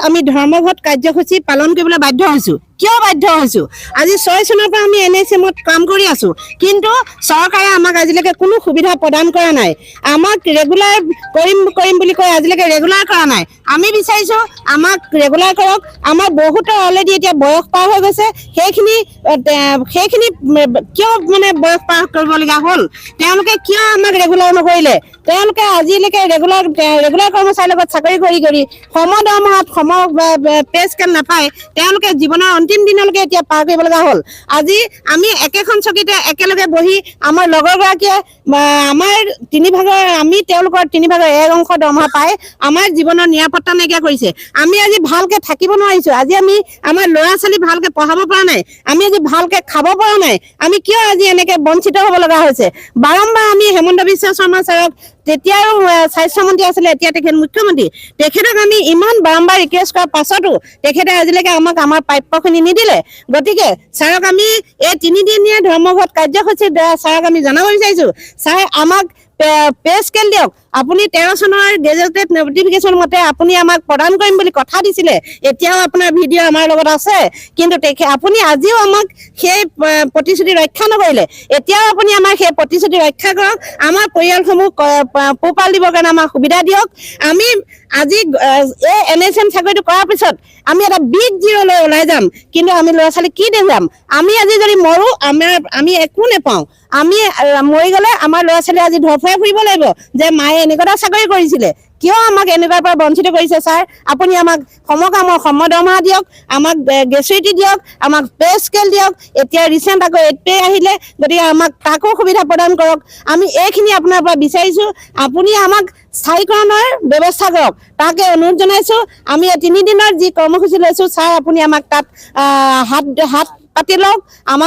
আমি ধৰ্মঘট কাৰ্যসূচী পালন কৰিবলৈ বাধ্য হৈছোঁ। কিয় বাধ্য হৈছোঁ? আজি 6 চনৰ পৰা আমি NHMত কাম কৰি আছোঁ, কিন্তু চৰকাৰে আমাক আজিলৈকে কোনো সুবিধা প্ৰদান কৰা নাই। আমাক ৰেগুলাৰ কৰিম বুলি কৈ আজিলৈকে ৰেগুলাৰ কৰা নাই। আমি বিচাৰিছোঁ আমাক ৰেগুলাৰ কৰক। আমাৰ বহুতৰ অলৰেডি এতিয়া বয়স পাৰ হৈ গৈছে, সেইখিনি কিয় মানে বয়স পাৰ কৰিবলগীয়া হ'ল? তেওঁলোকে কিয় আমাক ৰেগুলাৰ নকৰিলে? তেওঁলোকে আজিলৈকে ৰেগুলাৰ কৰ্মচাৰীৰ লগত চাকৰি কৰি সম দৰমহাত সম পে স্কেল নাপায়। তেওঁলোকে জীৱনৰ অন্তিম দিনলৈকে এতিয়া পাৰ কৰিব লগা হ'ল। আজি আমি একেখন চকীতে একেলগে বহি আমাৰ লগৰগৰাকীয়ে তেওঁলোকৰ 3 ভাগৰ 1 অংশ দৰমহা পাই আমাৰ জীৱনৰ নিৰাপত্তা নাইকিয়া কৰিছে। আমি আজি ভালকে থাকিব নোৱাৰিছোঁ। আজি আমি আমাৰ ল'ৰা ছোৱালী ভালকে পঢ়াব পৰা নাই। আমি আজি ভালকে খাব পৰা নাই। আমি কিয় আজি এনেকে বঞ্চিত হ'ব লগা হৈছে? বাৰম্বাৰ আমি হেমন্ত বিশ্ব শৰ্মা ছাৰক, তেতিয়া আৰু স্বাস্থ্যমন্ত্ৰী আছিলে, এতিয়া তেখেত মুখ্যমন্ত্ৰী, তেখেতক আমি ইমান বাৰম্বাৰ ৰিকুৱেষ্ট কৰাৰ পাছতো তেখেতে আজিলৈকে আমাক আমাৰ প্ৰাপ্যখিনি নিদিলে। গতিকে ছাৰক আমি এই 3 দিনীয়া ধৰ্মঘট কাৰ্যসূচীৰ দ্বাৰা ছাৰক আমি জনাব বিচাৰিছোঁ, ছাৰ আমাক পে স্কেল দিয়ক। আপুনি 13 চনৰ গেজেটেড নটিফিকেশ্যন মতে আপুনি আমাক প্ৰদান কৰিম বুলি কথা দিছিলে। এতিয়াও আপোনাৰ ভিডিঅ' আমাৰ লগত আছে, কিন্তু আপুনি আজিও আমাক সেই প্ৰতিশ্ৰুতি ৰক্ষা নকৰিলে। এতিয়াও আপুনি আমাক সেই প্ৰতিশ্ৰুতি ৰক্ষা কৰক। আমাৰ পৰিয়ালসমূহ পোহপাল দিবৰ কাৰণে আমাক সুবিধা দিয়ক। আমি আজি এই NHM চাকৰিটো কৰাৰ পিছত আমি এটা বিগ জিৰ'লৈ ওলাই যাম, কিন্তু আমি ল'ৰা ছোৱালী কি দি যাম? আমি আজি যদি মৰোঁ আমি একো নেপাওঁ। আমি মৰি গ'লে আমাৰ ল'ৰা ছোৱালী আজি ধৰফৰাই ফুৰিব লাগিব যে মায়ে এনেকুৱা এটা চাকৰি কৰিছিলে। কিয় আমাক এনেকুৱাৰ পৰা বঞ্চিত কৰিছে? ছাৰ আপুনি আমাক সমকামৰ সম দৰমহা দিয়ক, আমাক গ্ৰেচুইটি দিয়ক, আমাক পে স্কেল দিয়ক। এতিয়া ৰিচেণ্ট আকৌ 8 পে আহিলে, গতিকে আমাক তাকো সুবিধা প্ৰদান কৰক। আমি এইখিনি আপোনাৰ পৰা বিচাৰিছোঁ। আপুনি আমাক স্থায়ীকৰণৰ ব্যৱস্থা কৰক, তাকে অনুৰোধ জনাইছোঁ। আমি 3 দিনৰ যি কৰ্মসূচী লৈছোঁ, ছাৰ আপুনি আমাক তাত হাত পাতি লওক।